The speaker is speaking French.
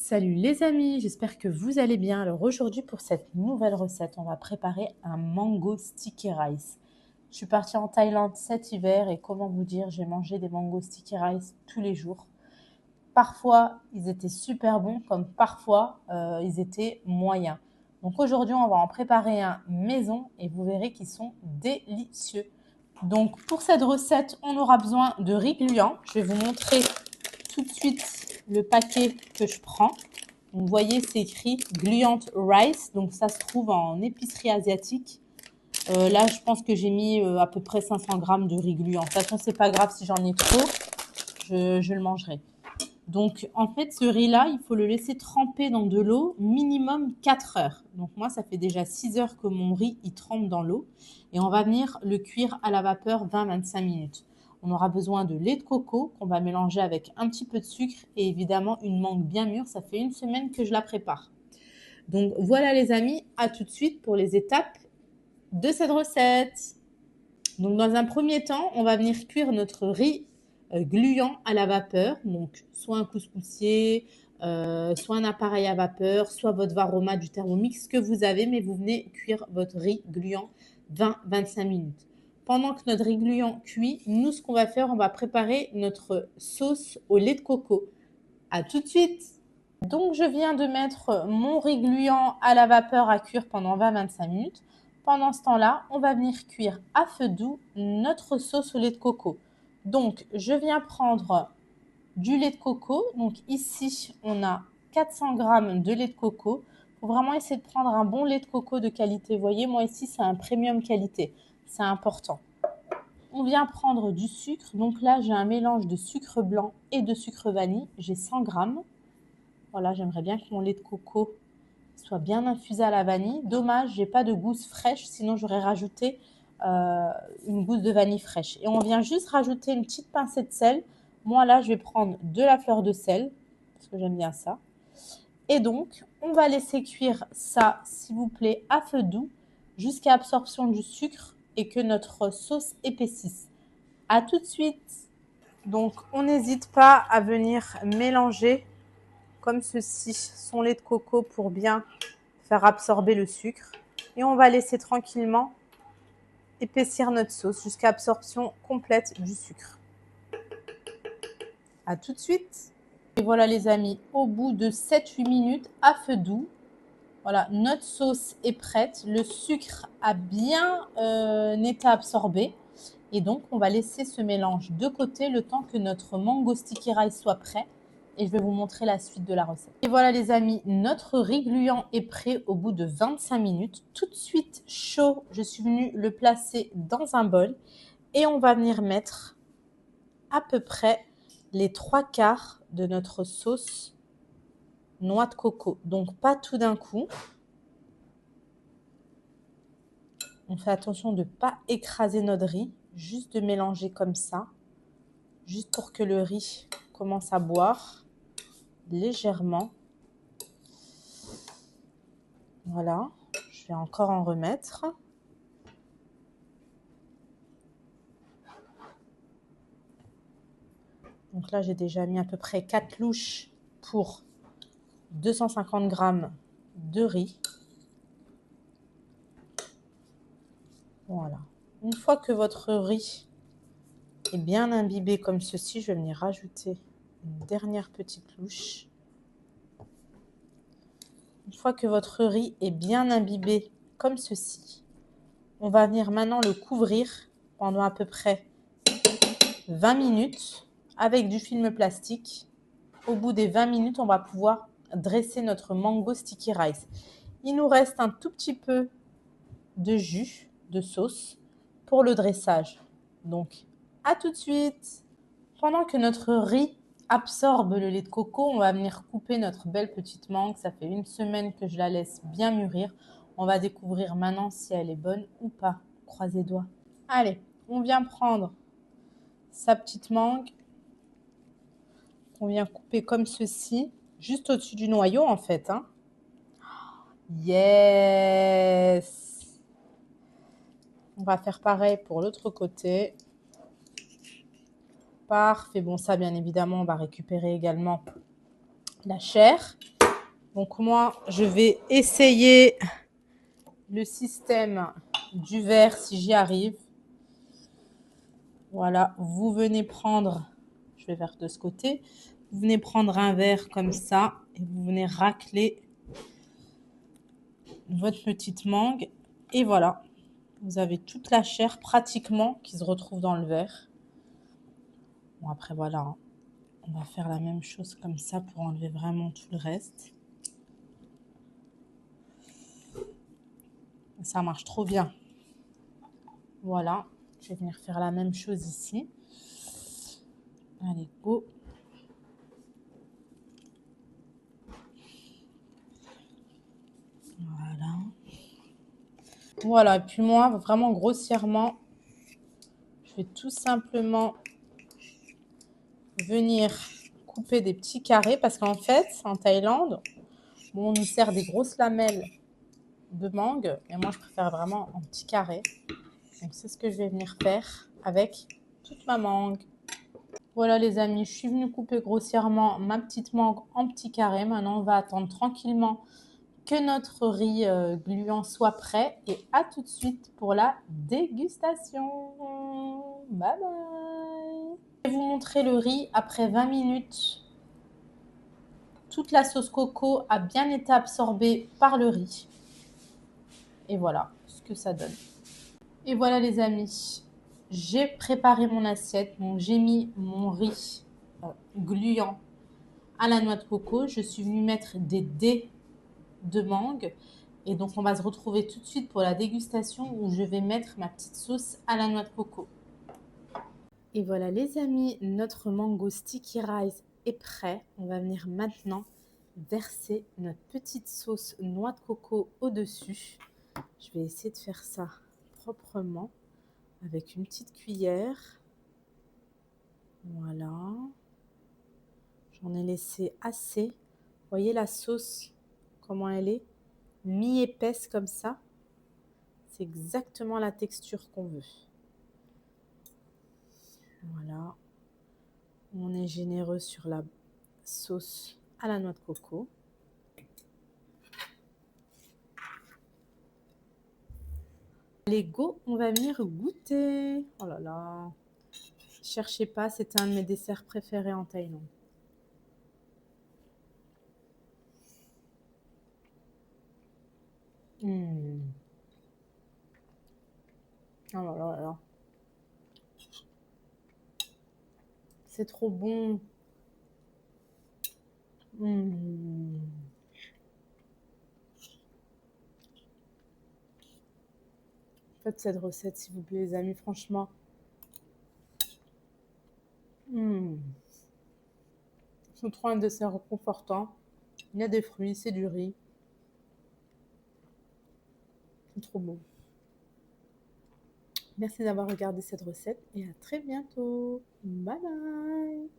Salut les amis, j'espère que vous allez bien. Alors aujourd'hui pour cette nouvelle recette, on va préparer un mango sticky rice. Je suis partie en Thaïlande cet hiver et comment vous dire, j'ai mangé des mango sticky rice tous les jours. Parfois ils étaient super bons comme parfois ils étaient moyens. Donc aujourd'hui on va en préparer un maison et vous verrez qu'ils sont délicieux. Donc pour cette recette on aura besoin de riz gluant. Je vais vous montrer tout de suite le paquet que je prends. Vous voyez, c'est écrit Gluant Rice, donc ça se trouve en épicerie asiatique. Là, je pense que j'ai mis à peu près 500 grammes de riz gluant. De toute façon, c'est pas grave si j'en ai trop, je le mangerai. Donc, en fait, ce riz-là, il faut le laisser tremper dans de l'eau minimum 4 heures. Donc, moi, ça fait déjà 6 heures que mon riz, il trempe dans l'eau. Et on va venir le cuire à la vapeur 20-25 minutes. On aura besoin de lait de coco qu'on va mélanger avec un petit peu de sucre et évidemment une mangue bien mûre. Ça fait une semaine que je la prépare. Donc, voilà les amis, à tout de suite pour les étapes de cette recette. Donc, dans un premier temps, on va venir cuire notre riz gluant à la vapeur, donc soit un couscoussier, soit un appareil à vapeur, soit votre Varoma du Thermomix, ce que vous avez, mais vous venez cuire votre riz gluant 20-25 minutes. Pendant que notre riz gluant cuit, nous, ce qu'on va faire, on va préparer notre sauce au lait de coco. À tout de suite. Donc, je viens de mettre mon riz gluant à la vapeur à cuire pendant 20-25 minutes. Pendant ce temps-là, on va venir cuire à feu doux notre sauce au lait de coco. Donc, je viens prendre du lait de coco. Donc, ici, on a 400 grammes de lait de coco. Il faut vraiment essayer de prendre un bon lait de coco de qualité. Vous voyez, moi ici, c'est un premium qualité. C'est important. On vient prendre du sucre. Donc là, j'ai un mélange de sucre blanc et de sucre vanille. J'ai 100 grammes. Voilà, j'aimerais bien que mon lait de coco soit bien infusé à la vanille. Dommage, j'ai pas de gousse fraîche, sinon j'aurais rajouté une gousse de vanille fraîche. Et on vient juste rajouter une petite pincée de sel. Moi là, je vais prendre de la fleur de sel, parce que j'aime bien ça. Et donc, on va laisser cuire ça, s'il vous plaît, à feu doux, jusqu'à absorption du sucre et que notre sauce épaississe. À tout de suite. Donc, on n'hésite pas à venir mélanger comme ceci son lait de coco pour bien faire absorber le sucre. Et on va laisser tranquillement épaissir notre sauce jusqu'à absorption complète du sucre. À tout de suite. Et voilà les amis, au bout de 7-8 minutes à feu doux, voilà, notre sauce est prête. Le sucre a bien été absorbé. Et donc, on va laisser ce mélange de côté le temps que notre mango sticky rice soit prêt. Et je vais vous montrer la suite de la recette. Et voilà les amis, notre riz gluant est prêt au bout de 25 minutes. Tout de suite chaud, je suis venue le placer dans un bol. Et on va venir mettre à peu près les 3/4 de notre sauce noix de coco. Donc pas tout d'un coup. On fait attention de ne pas écraser notre riz, juste de mélanger comme ça. Juste pour que le riz commence à boire légèrement. Voilà, je vais encore en remettre. Donc là, j'ai déjà mis à peu près 4 louches pour 250 grammes de riz. Voilà. Une fois que votre riz est bien imbibé comme ceci, je vais venir rajouter une dernière petite louche. Une fois que votre riz est bien imbibé comme ceci, on va venir maintenant le couvrir pendant à peu près 20 minutes avec du film plastique. Au bout des 20 minutes, on va pouvoir dresser notre mango sticky rice. Il nous reste un tout petit peu de jus, de sauce pour le dressage. Donc, à tout de suite. Pendant que notre riz absorbe le lait de coco, on va venir couper notre belle petite mangue. Ça fait une semaine que je la laisse bien mûrir. On va découvrir maintenant si elle est bonne ou pas. Croisez les doigts. Allez, on vient prendre sa petite mangue qu'on vient couper comme ceci, juste au-dessus du noyau en fait. Hein. Yes! On va faire pareil pour l'autre côté. Parfait. Bon, ça, bien évidemment, on va récupérer également la chair. Donc moi, je vais essayer le système du verre si j'y arrive. Voilà, vous venez prendre, je vais vers de ce côté, vous venez prendre un verre comme ça et vous venez racler votre petite mangue. Et voilà, vous avez toute la chair pratiquement qui se retrouve dans le verre. Bon, après voilà, hein. On va faire la même chose comme ça pour enlever vraiment tout le reste. Ça marche trop bien. Voilà, je vais venir faire la même chose ici. Allez, go. Voilà. Voilà, et puis moi, vraiment grossièrement, je vais tout simplement venir couper des petits carrés parce qu'en fait, en Thaïlande, bon, on nous sert des grosses lamelles de mangue, et moi, je préfère vraiment en petits carrés. Donc, c'est ce que je vais venir faire avec toute ma mangue. Voilà les amis, je suis venue couper grossièrement ma petite mangue en petits carrés. Maintenant, on va attendre tranquillement que notre riz gluant soit prêt. Et à tout de suite pour la dégustation. Bye bye. Je vais vous montrer le riz après 20 minutes. Toute la sauce coco a bien été absorbée par le riz. Et voilà ce que ça donne. Et voilà les amis, j'ai préparé mon assiette. Donc j'ai mis mon riz gluant à la noix de coco. Je suis venue mettre des dés de mangue. Et donc, on va se retrouver tout de suite pour la dégustation où je vais mettre ma petite sauce à la noix de coco. Et voilà les amis, notre mango sticky rice est prêt. On va venir maintenant verser notre petite sauce noix de coco au-dessus. Je vais essayer de faire ça proprement avec une petite cuillère. Voilà. J'en ai laissé assez. Vous voyez la sauce, comment elle est? Mi-épaisse comme ça. C'est exactement la texture qu'on veut. Voilà. On est généreux sur la sauce à la noix de coco. Allez, go, on va venir goûter. Oh là là. Cherchez pas, c'était un de mes desserts préférés en Thaïlande. Oh là là là. C'est trop bon. Faites cette recette, s'il vous plaît, les amis. Franchement. C'est trop un dessert réconfortant. Il y a des fruits, c'est du riz. C'est trop bon. Merci d'avoir regardé cette recette et à très bientôt. Bye bye.